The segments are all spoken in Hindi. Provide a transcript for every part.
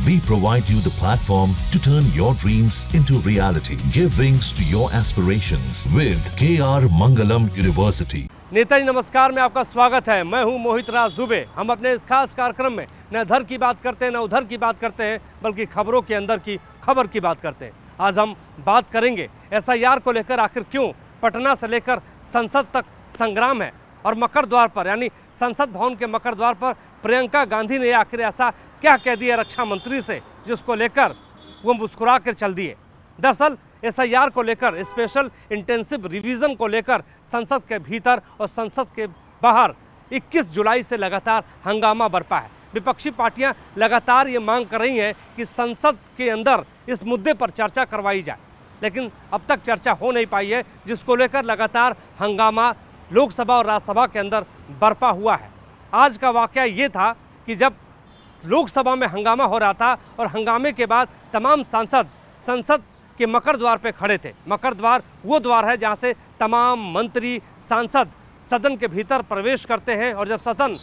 We provide you the platform to turn your dreams into reality. Give wings to your aspirations with KR Mangalam University. Netaji नमस्कार में आपका स्वागत है। मैं हूं मोहित राज दुबे। हम अपने इस खास कार्यक्रम में न इधर की बात करते हैं न उधर की बात करते हैं, बल्कि खबरों के अंदर की खबर की बात करते हैं। आज हम बात करेंगे SIR को लेकर आखिर क्यों पटना से लेकर संसद तक संग्राम है, और मकर द्वार पर यानी संसद भवन के मकर द्वार पर प्रियंका गांधी ने आखिर ऐसा क्या कह दिया रक्षा मंत्री से जिसको लेकर वो मुस्कुरा कर चल दिए। दरअसल SIR को लेकर स्पेशल इंटेंसिव रिवीजन को लेकर संसद के भीतर और संसद के बाहर 21 जुलाई से लगातार हंगामा बरपा है। विपक्षी पार्टियां लगातार ये मांग कर रही हैं कि संसद के अंदर इस मुद्दे पर चर्चा करवाई जाए, लेकिन अब तक चर्चा हो नहीं पाई है, जिसको लेकर लगातार हंगामा लोकसभा और राज्यसभा के अंदर बरपा हुआ है। आज का वाकया ये था कि जब लोकसभा में हंगामा हो रहा था और हंगामे के बाद तमाम सांसद संसद के मकर द्वार पे खड़े थे। मकर द्वार वो द्वार है जहाँ से तमाम मंत्री सांसद सदन के भीतर प्रवेश करते हैं, और जब सदन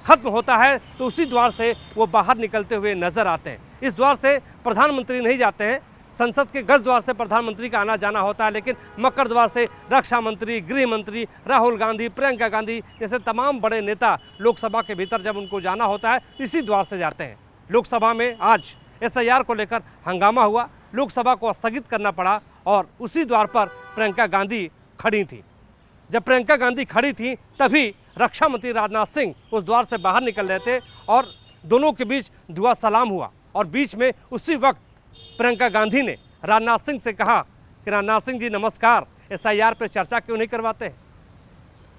खत्म होता है तो उसी द्वार से वो बाहर निकलते हुए नजर आते हैं। इस द्वार से प्रधानमंत्री नहीं जाते हैं, संसद के गज द्वार से प्रधानमंत्री का आना जाना होता है, लेकिन मकर द्वार से रक्षा मंत्री, गृह मंत्री, राहुल गांधी, प्रियंका गांधी जैसे तमाम बड़े नेता लोकसभा के भीतर जब उनको जाना होता है इसी द्वार से जाते हैं। लोकसभा में आज SIR को लेकर हंगामा हुआ, लोकसभा को स्थगित करना पड़ा और उसी द्वार पर प्रियंका गांधी खड़ी थी। जब प्रियंका गांधी खड़ी थी तभी रक्षा मंत्री राजनाथ सिंह उस द्वार से बाहर निकल रहे थे और दोनों के बीच दुआ सलाम हुआ, और बीच में उसी वक्त प्रियंका गांधी ने राजनाथ सिंह से कहा कि राजनाथ सिंह जी नमस्कार, SIR पर चर्चा क्यों नहीं करवाते।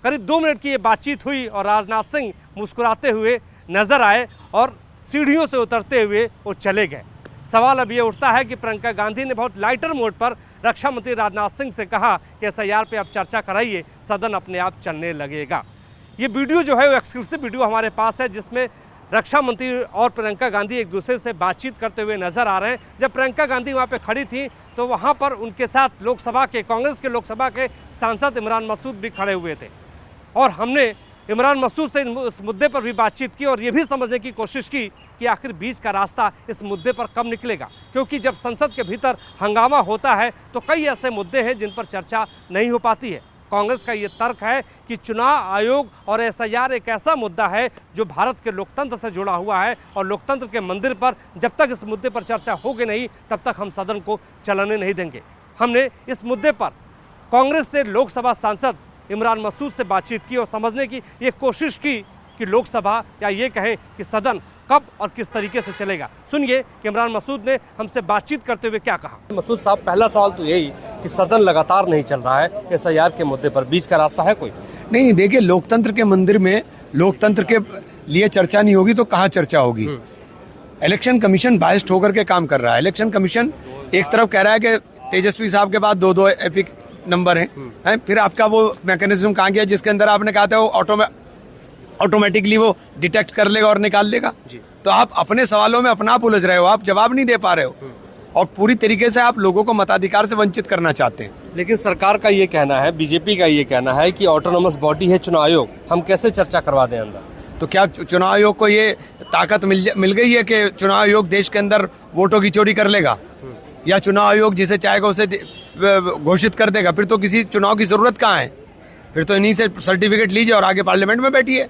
करीब 2 मिनट की ये बातचीत हुई और राजनाथ सिंह मुस्कुराते हुए नजर आए और सीढ़ियों से उतरते हुए वो चले गए। सवाल अब ये उठता है कि प्रियंका गांधी ने बहुत लाइटर मोड पर रक्षा मंत्री राजनाथ सिंह से कहा कि SIR पे आप चर्चा कराइए, सदन अपने आप चलने लगेगा। ये वीडियो जो है वो एक्सक्लूसिव वीडियो हमारे पास है, जिसमें रक्षा मंत्री और प्रियंका गांधी एक दूसरे से बातचीत करते हुए नजर आ रहे हैं। जब प्रियंका गांधी वहाँ पे खड़ी थी तो वहाँ पर उनके साथ लोकसभा के कांग्रेस के लोकसभा के सांसद इमरान मसूद भी खड़े हुए थे, और हमने इमरान मसूद से इस मुद्दे पर भी बातचीत की और ये भी समझने की कोशिश की कि आखिर बीच का रास्ता इस मुद्दे पर कब निकलेगा, क्योंकि जब संसद के भीतर हंगामा होता है तो कई ऐसे मुद्दे हैं जिन पर चर्चा नहीं हो पाती है। कांग्रेस का ये तर्क है कि चुनाव आयोग और SIR एक ऐसा मुद्दा है जो भारत के लोकतंत्र से जुड़ा हुआ है, और लोकतंत्र के मंदिर पर जब तक इस मुद्दे पर चर्चा होगी नहीं तब तक हम सदन को चलने नहीं देंगे। हमने इस मुद्दे पर कांग्रेस से लोकसभा सांसद इमरान मसूद से बातचीत की और समझने की ये कोशिश की कि लोकसभा या ये कहें कि सदन कब और किस तरीके से चलेगा। सुनिए कि इमरान मसूद ने हमसे बातचीत करते हुए क्या कहा। मसूद साहब, पहला सवाल तो यही कि सदन लगातार नहीं चल रहा है SIR के मुद्दे पर, बीच का रास्ता है कोई? नहीं, देखिए, लोकतंत्र के मंदिर में लोकतंत्र के लिए चर्चा नहीं होगी तो कहाँ चर्चा होगी। इलेक्शन कमीशन बायस्ड होकर के काम कर रहा है। इलेक्शन कमीशन एक तरफ कह रहा है कि तेजस्वी साहब के बाद 2 एपिक नंबर हैं, फिर आपका वो मैकेनिज्म कहाँ गया जिसके अंदर आपने कहा था वो ऑटोमेटिकली वो डिटेक्ट कर लेगा और निकाल लेगा। तो आप अपने सवालों में अपना आप उलझ रहे हो, आप जवाब नहीं दे पा रहे हो, और पूरी तरीके से आप लोगों को मताधिकार से वंचित करना चाहते हैं। लेकिन सरकार का ये कहना है, बीजेपी का ये कहना है कि ऑटोनोमस बॉडी है चुनाव आयोग, हम कैसे चर्चा करवा दें अंदर। तो क्या चुनाव आयोग को ये ताकत मिल गई है कि चुनाव आयोग देश के अंदर वोटों की चोरी कर लेगा, या चुनाव आयोग जिसे चाहेगा उसे घोषित कर देगा? फिर तो किसी चुनाव की जरूरत कहाँ है? फिर तो इन्हीं से सर्टिफिकेट लीजिए और आगे पार्लियामेंट में बैठिए।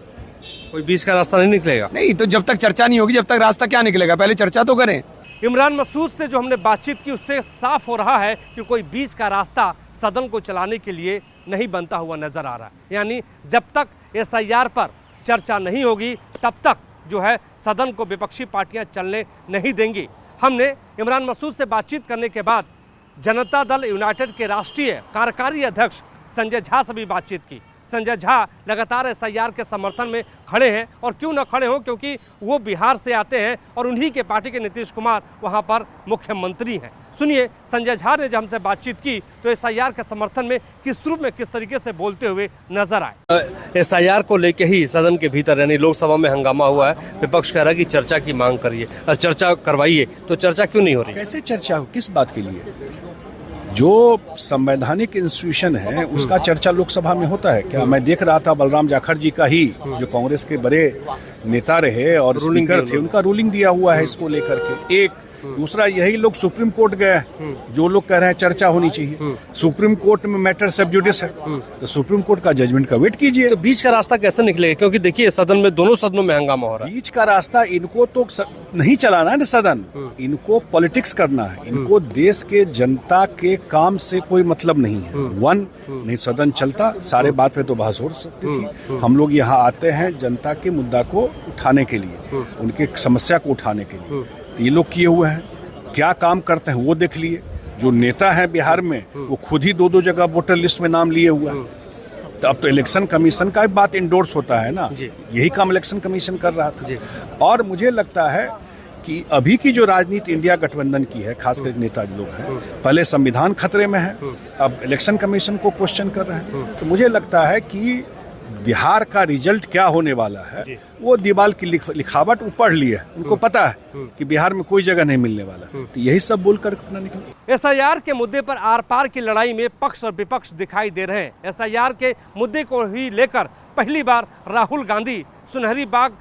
कोई बीच का रास्ता नहीं निकलेगा? नहीं, तो जब तक चर्चा नहीं होगी जब तक रास्ता क्या निकलेगा? पहले चर्चा तो करें। इमरान मसूद से जो हमने बातचीत की उससे साफ हो रहा है कि कोई बीच का रास्ता सदन को चलाने के लिए नहीं बनता हुआ नजर आ रहा है। यानी जब तक SIR पर चर्चा नहीं होगी तब तक जो है सदन को विपक्षी पार्टियां चलने नहीं देंगी। हमने इमरान मसूद से बातचीत करने के बाद जनता दल यूनाइटेड के राष्ट्रीय कार्यकारी अध्यक्ष संजय झा से भी बातचीत की। संजय झा लगातार SIR के समर्थन में खड़े हैं, और क्यों न खड़े हों, क्योंकि वो बिहार से आते हैं और उन्हीं के पार्टी के नीतीश कुमार वहाँ पर मुख्यमंत्री हैं। सुनिए संजय झा ने जब हमसे बातचीत की तो SIR के समर्थन में किस रूप में किस तरीके से बोलते हुए नजर आए। SIR को लेके ही सदन के भीतर यानी लोकसभा में हंगामा हुआ है, विपक्ष कह रहा है कि चर्चा की मांग करिए, चर्चा करवाइए, तो चर्चा क्यों नहीं हो रही? कैसे चर्चा हो, किस बात के लिए? जो संवैधानिक इंस्टीट्यूशन है उसका चर्चा लोकसभा में होता है क्या? मैं देख रहा था बलराम जाखड़ जी का ही, जो कांग्रेस के बड़े नेता रहे और स्पीकर थे, उनका रूलिंग दिया हुआ है इसको लेकर के। एक दूसरा, यही लोग सुप्रीम कोर्ट गए, जो लोग कह रहे हैं चर्चा होनी चाहिए, सुप्रीम कोर्ट में मैटर सब जुडिस है, तो सुप्रीम कोर्ट का जजमेंट का वेट कीजिए। तो बीच का रास्ता कैसे निकलेगा, क्योंकि देखिए सदन में, दोनों सदनों में हंगामा हो रहा है। बीच का रास्ता इनको तो नहीं चलाना है ना सदन, इनको पॉलिटिक्स करना है, इनको देश के जनता के काम से कोई मतलब नहीं है। नहीं सदन चलता, सारे बात पे तो बहस हो सकती थी। हम लोग यहाँ आते हैं जनता के मुद्दा को उठाने के लिए, उनके समस्या को उठाने के लिए, तो ये लोग किए हुए हैं। क्या काम करते हैं वो देख लिए। जो नेता है बिहार में वो खुद ही 2-2 जगह वोटर लिस्ट में नाम लिए हुआ है। तो अब तो इलेक्शन कमीशन का बात इंडोर्स होता है ना, यही काम इलेक्शन कमीशन कर रहा था। और मुझे लगता है कि अभी की जो राजनीति इंडिया गठबंधन की है, खासकर नेता लोग हैं, पहले संविधान खतरे में है, अब इलेक्शन कमीशन को क्वेश्चन कर रहे हैं। तो मुझे लगता है कि बिहार का रिजल्ट क्या होने वाला है वो दीवाल की लिखावट वो पढ़ ली है, उनको पता है कि बिहार में कोई जगह नहीं मिलने वाला, तो यही सब बोलकर अपना निकले। एसआईआर के मुद्दे पर आर पार की लड़ाई में पक्ष और विपक्ष दिखाई दे रहे हैं। एसआईआर के मुद्दे को ही लेकर पहली बार राहुल गांधी सुनहरी बाग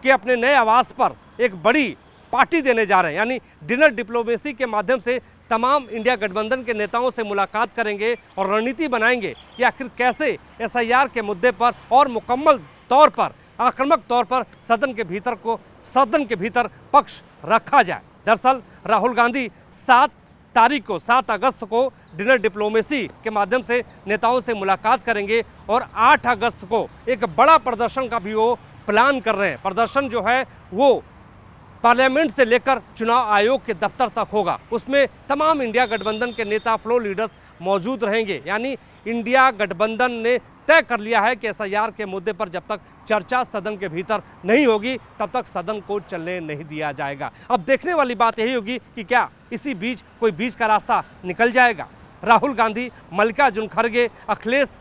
के अपने नए आवास पर एक बड़ी पार्टी देने जा रहे हैं, यानी डिनर डिप्लोमेसी के माध्यम से तमाम इंडिया गठबंधन के नेताओं से मुलाकात करेंगे और रणनीति बनाएंगे कि आखिर कैसे एसआईआर के मुद्दे पर और मुकम्मल तौर पर, आक्रामक तौर पर सदन के भीतर पक्ष रखा जाए। दरअसल राहुल गांधी 7 अगस्त को डिनर डिप्लोमेसी के माध्यम से नेताओं से मुलाकात करेंगे और 8 अगस्त को एक बड़ा प्रदर्शन का भी वो प्लान कर रहे हैं। प्रदर्शन जो है वो पार्लियामेंट से लेकर चुनाव आयोग के दफ्तर तक होगा। उसमें तमाम इंडिया गठबंधन के नेता, फ्लोर लीडर्स मौजूद रहेंगे। यानी इंडिया गठबंधन ने तय कर लिया है कि एसआईआर के मुद्दे पर जब तक चर्चा सदन के भीतर नहीं होगी तब तक सदन को चलने नहीं दिया जाएगा। अब देखने वाली बात यही होगी कि क्या इसी बीच कोई बीच का रास्ता निकल जाएगा। राहुल गांधी, मल्लिकार्जुन खड़गे, अखिलेश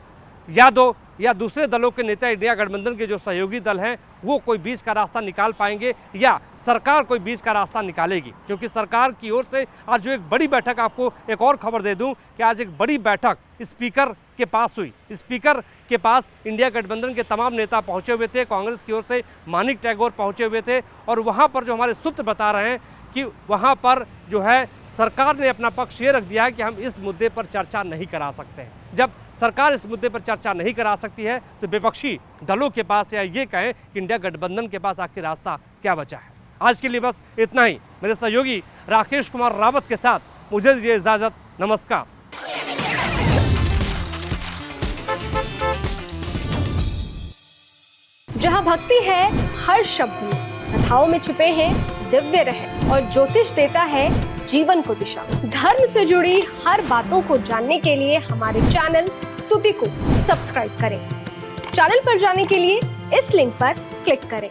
यादव या दूसरे दलों के नेता, इंडिया गठबंधन के जो सहयोगी दल हैं, वो कोई बीच का रास्ता निकाल पाएंगे या सरकार कोई बीच का रास्ता निकालेगी। क्योंकि सरकार की ओर से आज जो एक बड़ी बैठक, आपको एक और खबर दे दूं कि आज एक बड़ी बैठक स्पीकर के पास हुई। स्पीकर के पास इंडिया गठबंधन के तमाम नेता पहुंचे हुए थे। कांग्रेस की ओर से मानिक टैगोर पहुंचे हुए थे और वहाँ पर जो हमारे सूत्र बता रहे हैं कि वहाँ पर जो है सरकार ने अपना पक्ष ये रख दिया है कि हम इस मुद्दे पर चर्चा नहीं करा सकते हैं। जब सरकार इस मुद्दे पर चर्चा नहीं करा सकती है तो विपक्षी दलों के पास, या ये कहें कि इंडिया गठबंधन के पास आखिर रास्ता क्या बचा है। आज के लिए बस इतना ही। मेरे सहयोगी राकेश कुमार रावत के साथ मुझे दीजिए इजाजत। नमस्कार। जहाँ भक्ति है हर शब्द में, कथाओं में छुपे हैं दिव्य रहस्य और ज्योतिष देता है जीवन को दिशा। धर्म से जुड़ी हर बातों को जानने के लिए हमारे चैनल स्तुति को सब्सक्राइब करें। चैनल पर जाने के लिए इस लिंक पर क्लिक करें।